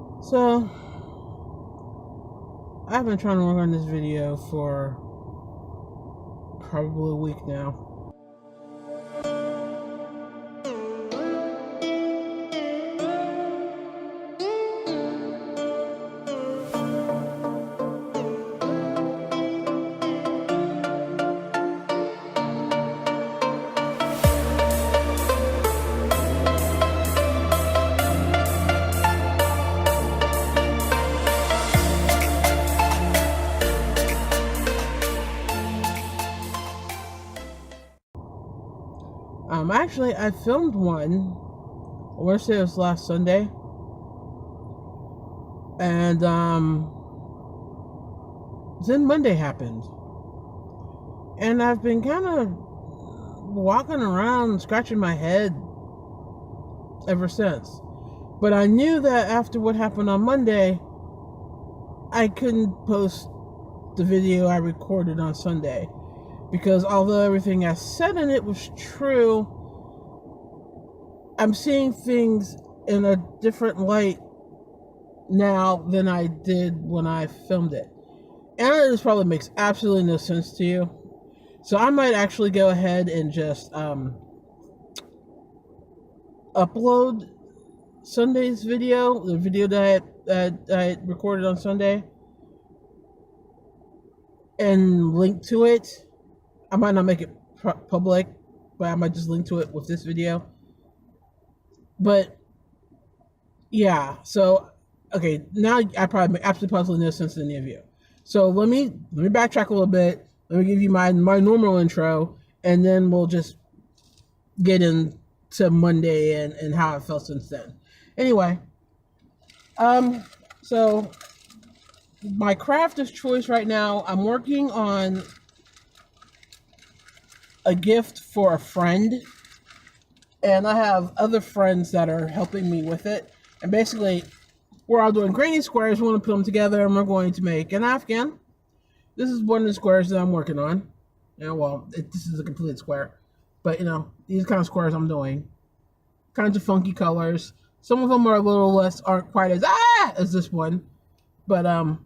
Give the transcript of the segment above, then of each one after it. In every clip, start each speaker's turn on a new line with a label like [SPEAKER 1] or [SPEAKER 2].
[SPEAKER 1] So, I've been trying to work on this video for probably a week now. Actually, I filmed one, I want to say it was last Sunday, and then Monday happened. And I've been kind of walking around, scratching my head ever since. But I knew that after what happened on Monday, I couldn't post the video I recorded on Sunday. Because although everything I said in it was true, I'm seeing things in a different light now than I did when I filmed it. And this probably makes absolutely no sense to you. So I might actually go ahead and just upload Sunday's video, the video that I recorded on Sunday, and link to it. I might not make it public, but I might just link to it with this video. But yeah, so okay, now I probably make absolutely no sense to any of you. So let me backtrack a little bit. Let me give you my normal intro, and then we'll just get into Monday and how I felt since then. Anyway, so my craft of choice right now, I'm working on a gift for a friend, and I have other friends that are helping me with it. And basically, we're all doing granny squares. We want to put them together, and we're going to make an Afghan. This is one of the squares that I'm working on. This is a complete square, but these kind of squares I'm doing, kinds of funky colors. Some of them are a little less, aren't quite as this one, but I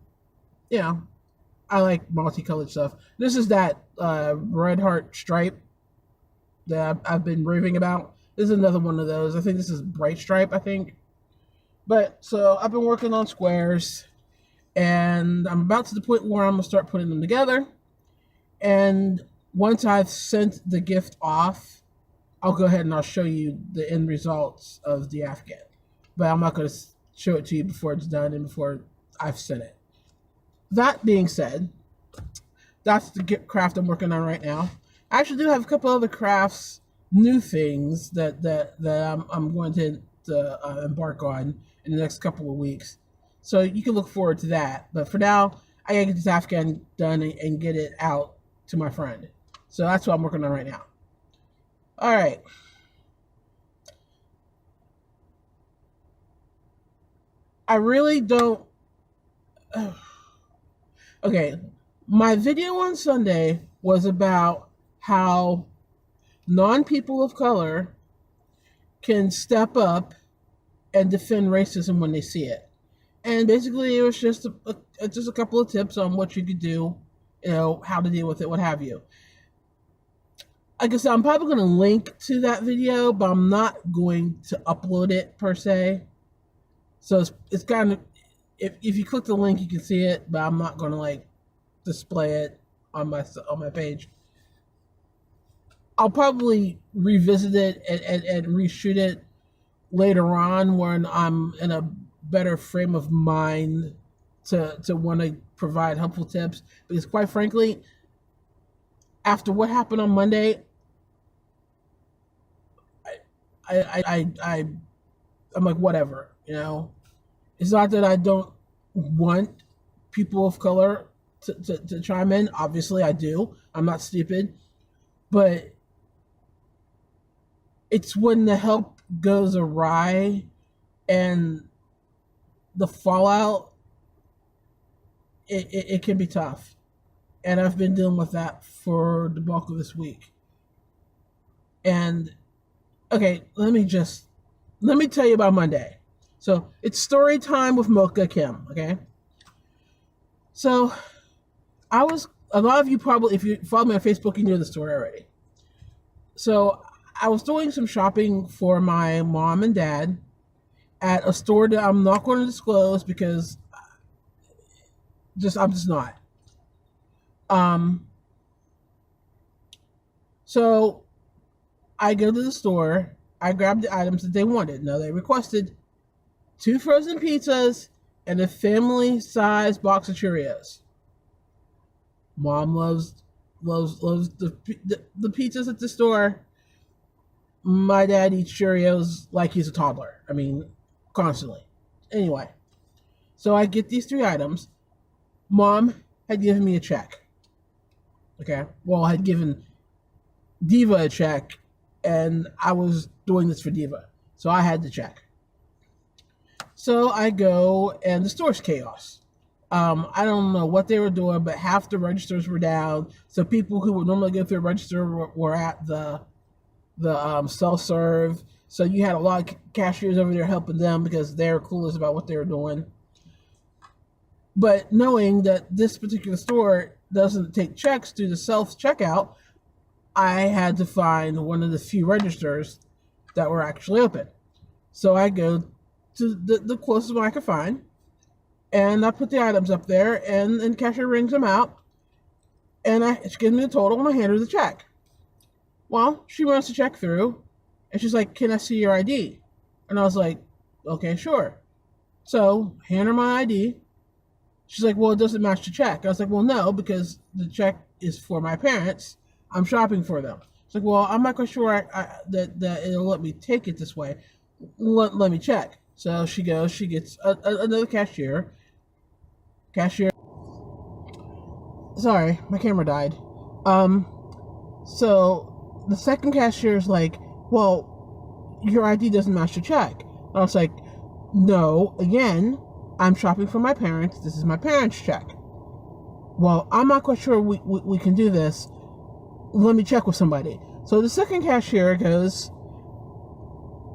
[SPEAKER 1] like multicolored stuff. This is that red heart stripe that I've been raving about. This is another one of those. I think this is bright stripe, I think. But so I've been working on squares, and I'm about to the point where I'm gonna start putting them together. And once I've sent the gift off, I'll go ahead and I'll show you the end results of the Afghan. But I'm not gonna show it to you before it's done and before I've sent it. That being said, that's the craft I'm working on right now. I actually do have a couple other crafts, new things that I'm going to embark on in the next couple of weeks. So you can look forward to that. But for now, I gotta get this Afghan done and get it out to my friend. So that's what I'm working on right now. All right. I really don't. Okay, my video on Sunday was about how non-people of color can step up and defend racism when they see it. And basically, it was just a couple of tips on what you could do, how to deal with it, what have you. Like I said, I'm probably going to link to that video, but I'm not going to upload it per se. So it's kind of, if you click the link, you can see it, but I'm not going to display it on my page. I'll probably revisit it and reshoot it later on when I'm in a better frame of mind to want to provide helpful tips. Because quite frankly, after what happened on Monday, I'm like, whatever, It's not that I don't want people of color to chime in. Obviously, I do. I'm not stupid. But it's when the help goes awry and the fallout, it can be tough. And I've been dealing with that for the bulk of this week. And okay, let me tell you about Monday. So it's story time with Mocha Kim, okay? So a lot of you probably, if you follow me on Facebook, you know the story already. So I was doing some shopping for my mom and dad at a store that I'm not going to disclose because I'm just not. Um, so I go to the store, I grab the items that they wanted. Now they requested 2 frozen pizzas and a family size box of Cheerios. Mom loves the pizzas at the store. My dad eats Cheerios like he's a toddler. I mean, constantly. Anyway, so I get these 3 items. Mom had given me a check. Okay, well, I had given Diva a check, and I was doing this for Diva, so I had the check. So I go, and the store's chaos. I don't know what they were doing, but half the registers were down. So people who would normally go through a register were at the self-serve. So you had a lot of cashiers over there helping them because they were clueless about what they were doing. But knowing that this particular store doesn't take checks through the self-checkout, I had to find one of the few registers that were actually open. So I go to the closest one I could find, and I put the items up there, and the cashier rings them out, and she gives me the total, and I hand her the check. Well, she runs the check through, and she's like, "Can I see your ID?" And I was like, "Okay, sure." So, hand her my ID. She's like, "Well, it doesn't match the check." I was like, "Well, no, because the check is for my parents. I'm shopping for them." She's like, "Well, I'm not quite sure that it'll let me take it this way. Let me check." So she goes, she gets another cashier. Sorry, my camera died. So the second cashier is like, "Well, your ID doesn't match the check." And I was like, "No, again, I'm shopping for my parents. This is my parents' check." "Well, I'm not quite sure we can do this. Let me check with somebody." So the second cashier goes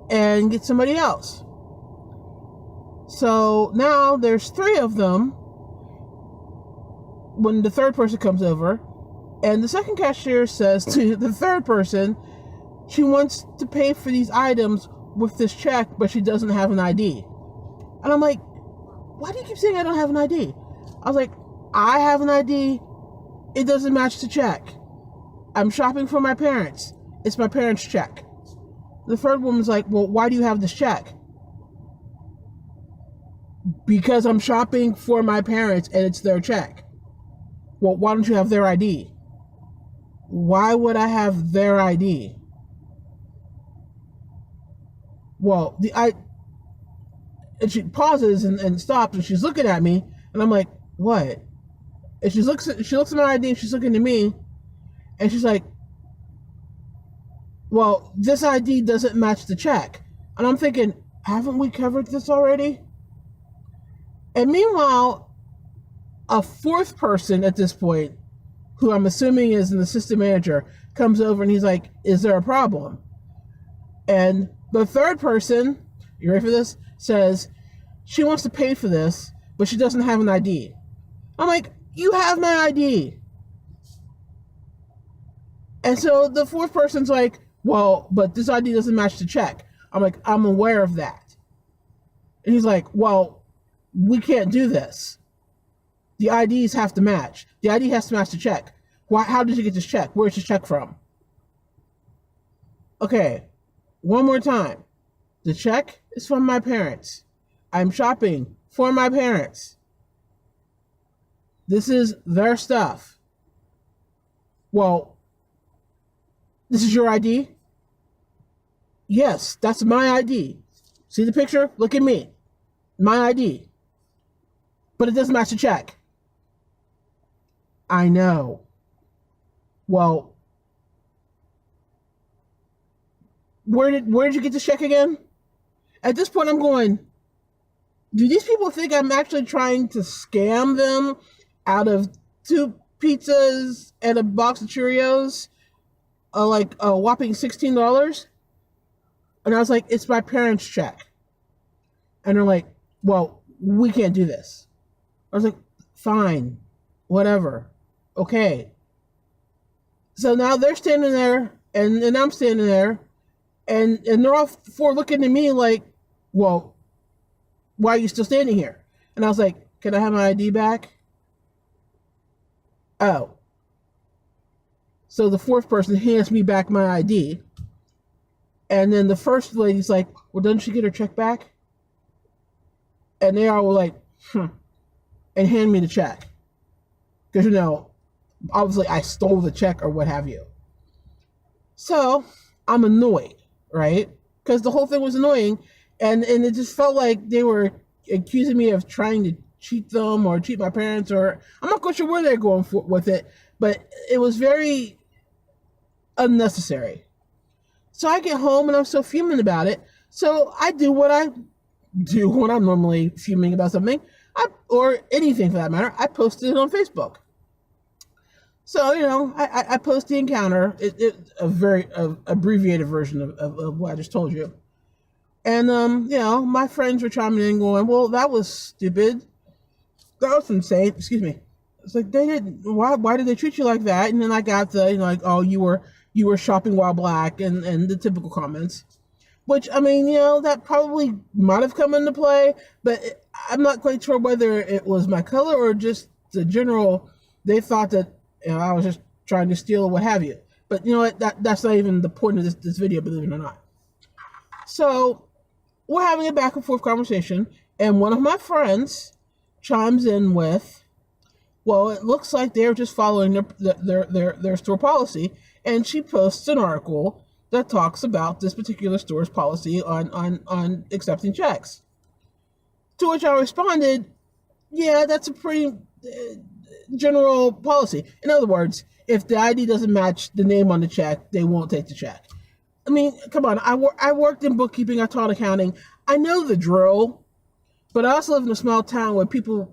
[SPEAKER 1] and gets somebody else. So now there's 3 of them when the third person comes over, and the second cashier says to the third person she wants to pay for these items with this check, but she doesn't have an ID. And I'm like, "Why do you keep saying I don't have an ID?" I was like, "I have an ID. It doesn't match the check. I'm shopping for my parents. It's my parents' check." The third woman's like, "Well, why do you have this check?" "Because I'm shopping for my parents and it's their check." "Well, why don't you have their ID?" "Why would I have their ID?" "Well, and she pauses and stops, and she's looking at me, and I'm like, "What?" And she looks at my ID, and she's looking at me, and she's like, "Well, this ID doesn't match the check." And I'm thinking, haven't we covered this already? And meanwhile, a fourth person at this point, who I'm assuming is an assistant manager, comes over and he's like, "Is there a problem?" And the third person, you ready for this, says she wants to pay for this, but she doesn't have an ID. I'm like, "You have my ID." And so the fourth person's like, "Well, but this ID doesn't match the check." I'm like, "I'm aware of that." And he's like, "Well, we can't do this. The IDs have to match. The ID has to match the check. Why? How did you get this check? Where's this check from?" Okay, one more time. The check is from my parents. I'm shopping for my parents. This is their stuff. "Well, this is your ID?" "Yes, that's my ID. See the picture? Look at me. My ID. But it doesn't match the check." "I know." "Well, where did you get this check again?" At this point, I'm going, do these people think I'm actually trying to scam them out of 2 pizzas and a box of Cheerios? Like a whopping $16? And I was like, "It's my parents' check." And they're like, well, we can't do this. I was like, fine, whatever, okay. So now they're standing there, and I'm standing there, and they're all four looking at me like, well, why are you still standing here? And I was like, can I have my ID back? Oh. So the fourth person hands me back my ID. And then the first lady's like, well, doesn't she get her check back? And they all were like, and hand me the check. Because, obviously I stole the check or what have you. So I'm annoyed, right? Because the whole thing was annoying. And it just felt like they were accusing me of trying to cheat them or cheat my parents, or I'm not quite sure where they're going with it, but it was very unnecessary. So I get home and I'm so fuming about it. So I do what I do when I'm normally fuming about something, or anything for that matter. I posted it on Facebook. So, I post the encounter, a very abbreviated version of what I just told you. And, my friends were chiming in going, well, that was stupid. That was insane. Excuse me. It's like, they didn't, why did they treat you like that? And then I got the, like, oh, you were shopping while black, and the typical comments. Which, I mean, that probably might have come into play, but I'm not quite sure whether it was my color or just the general, they thought that, I was just trying to steal or what have you. But you know what, that's not even the point of this video, believe it or not. So, we're having a back and forth conversation, and one of my friends chimes in with, well, it looks like they're just following their store policy, and she posts an article that talks about this particular store's policy on accepting checks. To which I responded, yeah, that's a pretty general policy. In other words, if the ID doesn't match the name on the check, they won't take the check. I mean, come on, I worked in bookkeeping, I taught accounting, I know the drill, but I also live in a small town where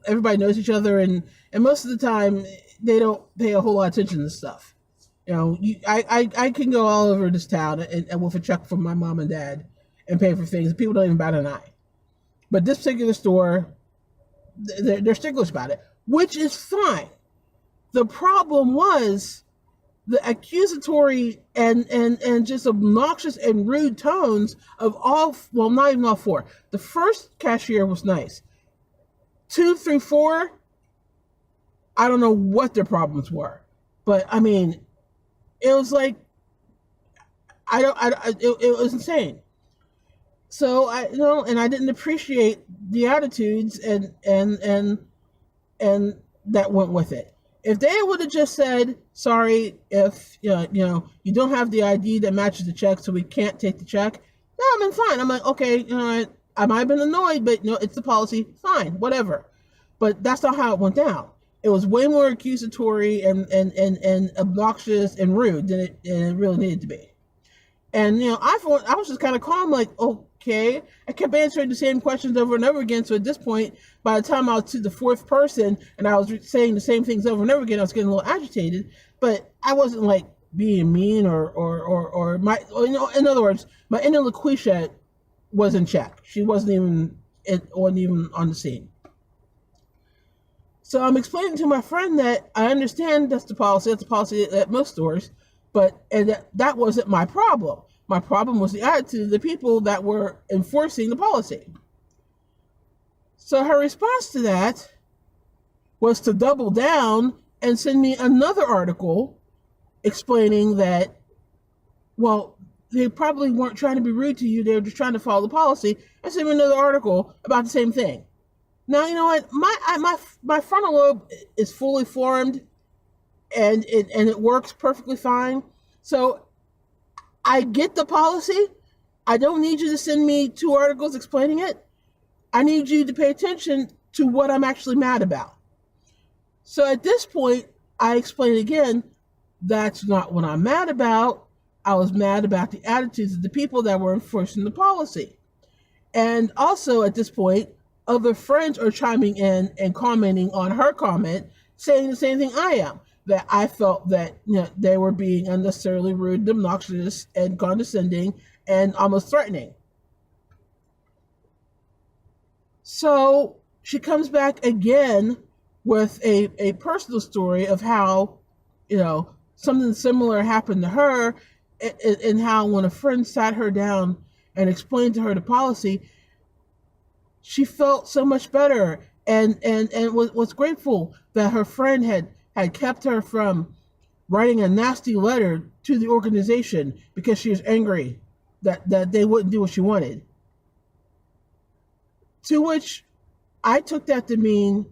[SPEAKER 1] everybody knows each other, and most of the time, they don't pay a whole lot of attention to this stuff. I can go all over this town and with a check from my mom and dad and pay for things, and people don't even bat an eye. But this particular store, they're sticklers about it, which is fine. The problem was the accusatory and just obnoxious and rude tones of not even all four. The first cashier was nice. 2 through 4, I don't know what their problems were, but I mean, it was like, it was insane. So and I didn't appreciate the attitudes and that went with it. If they would have just said, sorry, if you don't have the ID that matches the check, so we can't take the check, no, I've been fine. I'm like, okay, I might have been annoyed, but it's the policy, fine, whatever. But that's not how it went down. It was way more accusatory and obnoxious and rude than it really needed to be. And I was just kind of calm, like, okay. I kept answering the same questions over and over again. So at this point, by the time I was to the fourth person and I was saying the same things over and over again, I was getting a little agitated. But I wasn't like being mean or in other words, my inner LaQuisha was in check. She wasn't even on the scene. So I'm explaining to my friend that I understand that's the policy at most stores, but that wasn't my problem. My problem was the attitude of the people that were enforcing the policy. So her response to that was to double down and send me another article explaining that, well, they probably weren't trying to be rude to you, they were just trying to follow the policy, and send me another article about the same thing. Now, you know what? My frontal lobe is fully formed, and it works perfectly fine. So I get the policy. I don't need you to send me 2 articles explaining it. I need you to pay attention to what I'm actually mad about. So at this point, I explain again, that's not what I'm mad about. I was mad about the attitudes of the people that were enforcing the policy. And also at this point, other friends are chiming in and commenting on her comment, saying the same thing I am, that I felt that they were being unnecessarily rude, obnoxious, and condescending, and almost threatening. So she comes back again with a personal story of how, something similar happened to her, and how when a friend sat her down and explained to her the policy, she felt so much better, and was grateful that her friend had kept her from writing a nasty letter to the organization because she was angry that they wouldn't do what she wanted. To which I took that to mean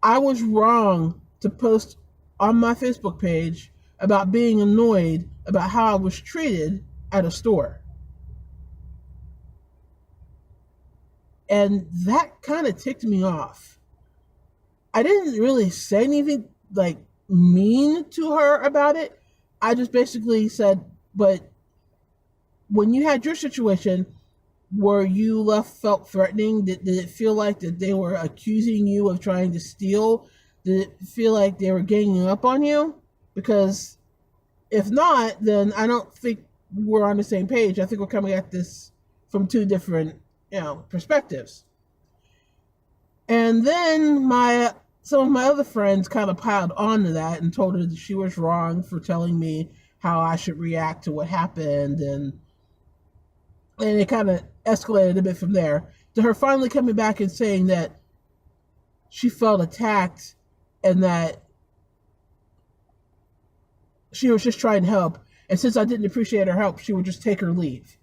[SPEAKER 1] I was wrong to post on my Facebook page about being annoyed about how I was treated at a store. And that kind of ticked me off. I didn't really say anything like mean to her about it. I just basically said, but when you had your situation, were you felt threatening? Did it feel like that they were accusing you of trying to steal? Did it feel like they were ganging up on you? Because if not, then I don't think we're on the same page. I think we're coming at this from two different, perspectives. And then some of my other friends kind of piled onto that and told her that she was wrong for telling me how I should react to what happened, and it kind of escalated a bit from there to her finally coming back and saying that she felt attacked and that she was just trying to help. And since I didn't appreciate her help, she would just take her leave.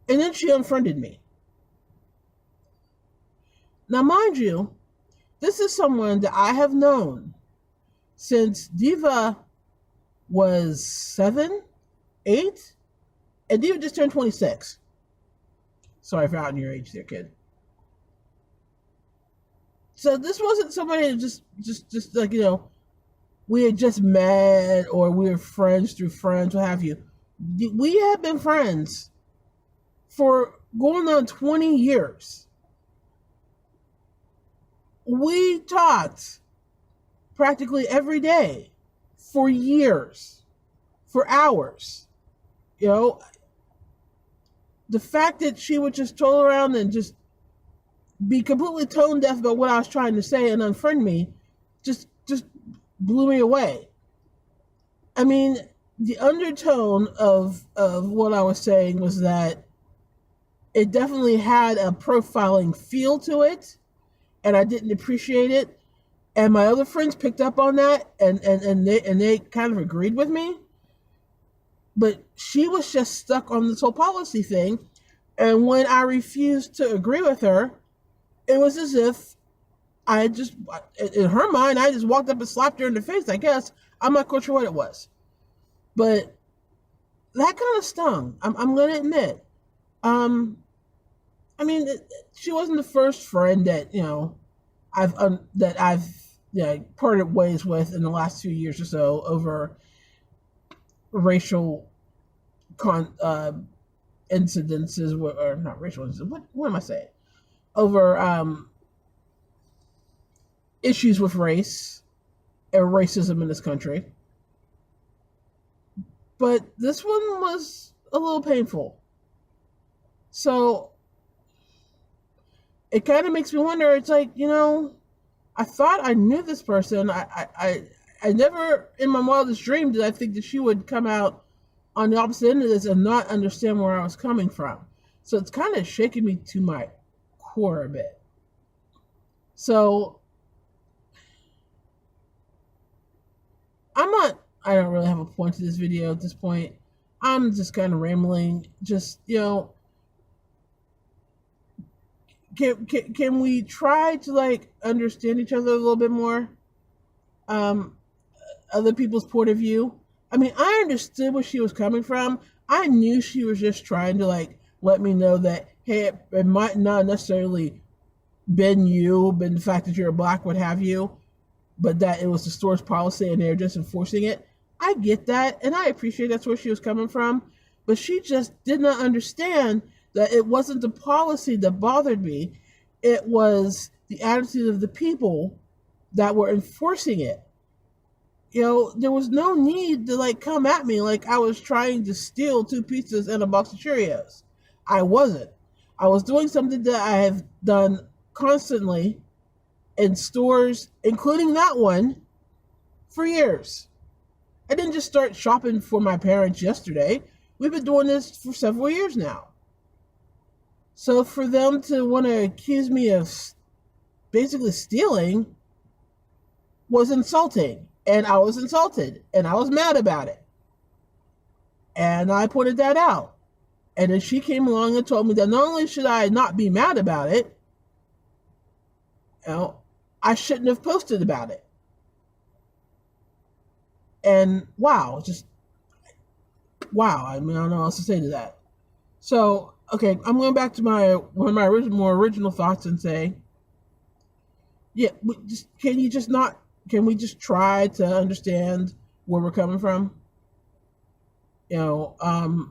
[SPEAKER 1] And then she unfriended me. Now, mind you, this is someone that I have known since Diva was 7, 8, and Diva just turned 26. Sorry for outing your age there, kid. So this wasn't somebody that just like, we had just met or we were friends through friends, what have you. We had been friends for going on 20 years. We talked practically every day for years, for hours. The fact that she would just toll around and just be completely tone deaf about what I was trying to say and unfriend me just blew me away. I mean, the undertone of what I was saying was that it definitely had a profiling feel to it, and I didn't appreciate it. And my other friends picked up on that, and they kind of agreed with me. But she was just stuck on this whole policy thing. And when I refused to agree with her, it was as if in her mind, I just walked up and slapped her in the face, I guess. I'm not quite sure what it was. But that kind of stung. I'm going to admit. I mean, she wasn't the first friend that, I've parted ways with in the last 2 years or so over racial incidences, or not racial incidents. What am I saying? Over issues with race and racism in this country. But this one was a little painful. So it kind of makes me wonder. It's like, I thought I knew this person. I never in my wildest dream did I think that she would come out on the opposite end of this and not understand where I was coming from. So it's kind of shaking me to my core a bit. So I don't really have a point to this video at this point. I'm just kind of rambling. Just, can we try to understand each other a little bit more? Other people's point of view. I mean, I understood where she was coming from. I knew she was just trying to let me know that, hey, it might not necessarily been the fact that you're black, what have you, but that it was the store's policy and they're just enforcing it. I get that, and I appreciate that's where she was coming from, but she just did not understand that it wasn't the policy that bothered me. It was the attitude of the people that were enforcing it. There was no need to come at me like I was trying to steal 2 pizzas and a box of Cheerios. I wasn't. I was doing something that I have done constantly in stores, including that one, for years. I didn't just start shopping for my parents yesterday. We've been doing this for several years now. So for them to want to accuse me of basically stealing was insulting. And I was insulted. And I was mad about it. And I pointed that out. And then she came along and told me that not only should I not be mad about it, I shouldn't have posted about it. And wow, just wow. I mean, I don't know what else to say to that. So, okay, I'm going back to one of my more original thoughts and say, yeah, can we just try to understand where we're coming from? You know,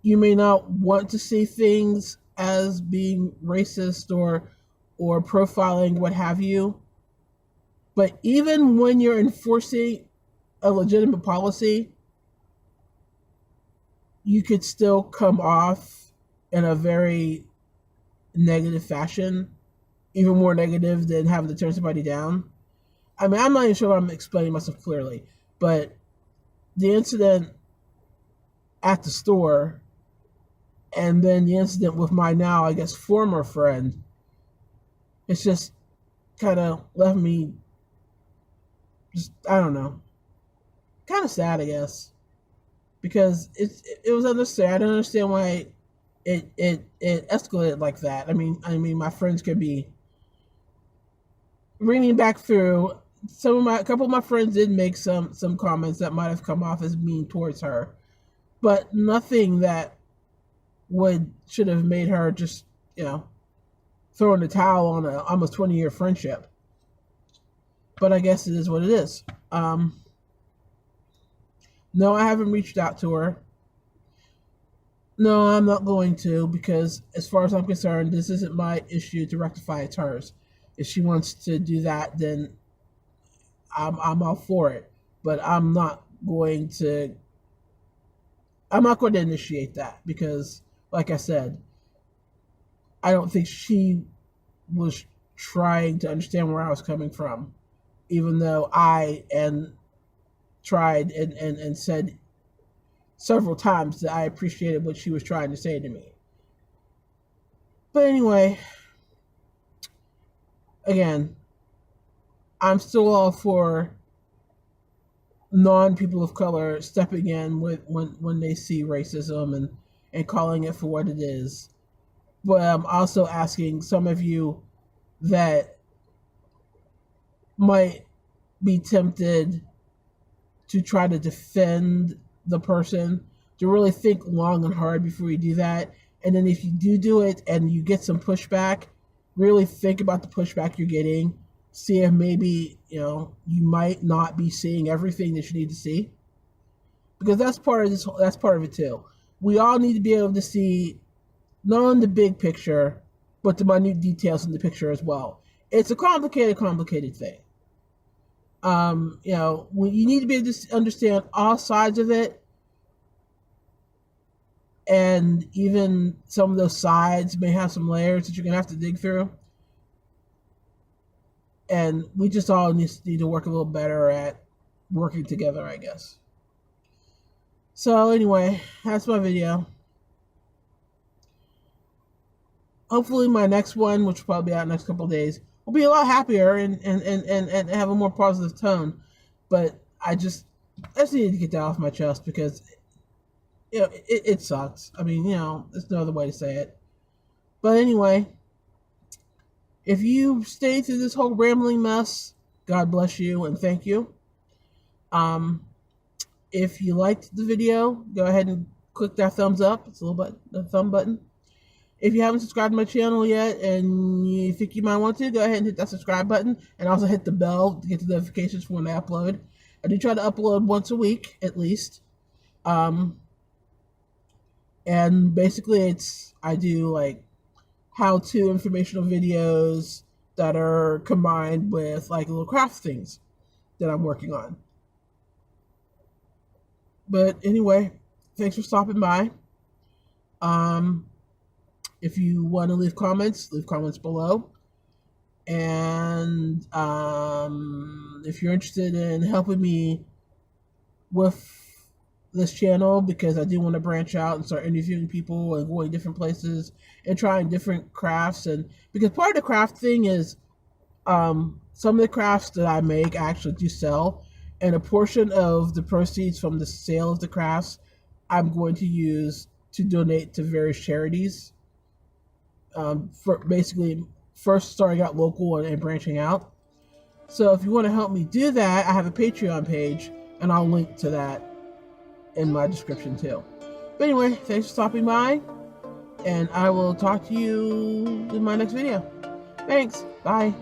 [SPEAKER 1] you may not want to see things as being racist or profiling, what have you. But even when you're enforcing a legitimate policy, you could still come off in a very negative fashion, even more negative than having to turn somebody down. I mean, I'm not even sure if I'm explaining myself clearly, but the incident at the store and then the incident with my now, I guess, former friend, it's just kind of left me just, I don't know, kind of sad, I guess, because it was unnecessary. I don't understand why it escalated like that. I mean, my friends could be reading back through. A couple of my friends did make some comments that might have come off as mean towards her, but nothing that should have made her just throwing the towel on a almost 20-year friendship. But I guess it is what it is. No, I haven't reached out to her. No, I'm not going to, because as far as I'm concerned, this isn't my issue to rectify. It's hers. If she wants to do that, then I'm all for it. But I'm not going to initiate that, because, like I said, I don't think she was trying to understand where I was coming from, even though I tried and said several times that I appreciated what she was trying to say to me. But anyway, again, I'm still all for non-people of color stepping in when they see racism and calling it for what it is. But I'm also asking some of you that might be tempted to try to defend the person to really think long and hard before you do that. And then if you do it and you get some pushback, really think about the pushback you're getting. See if maybe, you might not be seeing everything that you need to see. Because that's part of it too. We all need to be able to see not only the big picture, but the minute details in the picture as well. It's a complicated thing. You need to be able to understand all sides of it, and even some of those sides may have some layers that you're gonna have to dig through. And we just all need to work a little better at working together, I guess. So anyway, that's my video. Hopefully my next one, which will probably be out next couple of days, will be a lot happier and have a more positive tone. But I just needed to get that off my chest, because it sucks. I mean, there's no other way to say it. But anyway, if you stayed through this whole rambling mess, God bless you and thank you. If you liked the video, go ahead and click that thumbs up. It's a little button, the thumb button. If you haven't subscribed to my channel yet and you think you might want to, go ahead and hit that subscribe button, and also hit the bell to get the notifications for when I upload. I do try to upload once a week at least. And basically I do like how-to informational videos that are combined with like little craft things that I'm working on. But anyway, thanks for stopping by. If you want to leave comments below. And if you're interested in helping me with this channel, because I do want to branch out and start interviewing people and going different places and trying different crafts, and because part of the craft thing is some of the crafts that I make I actually do sell, and a portion of the proceeds from the sale of the crafts I'm going to use to donate to various charities, for basically first starting out local and branching out. So if you want to help me do that, I have a Patreon page, and I'll link to that in my description too. But anyway, thanks for stopping by, and I will talk to you in my next video. Thanks. Bye.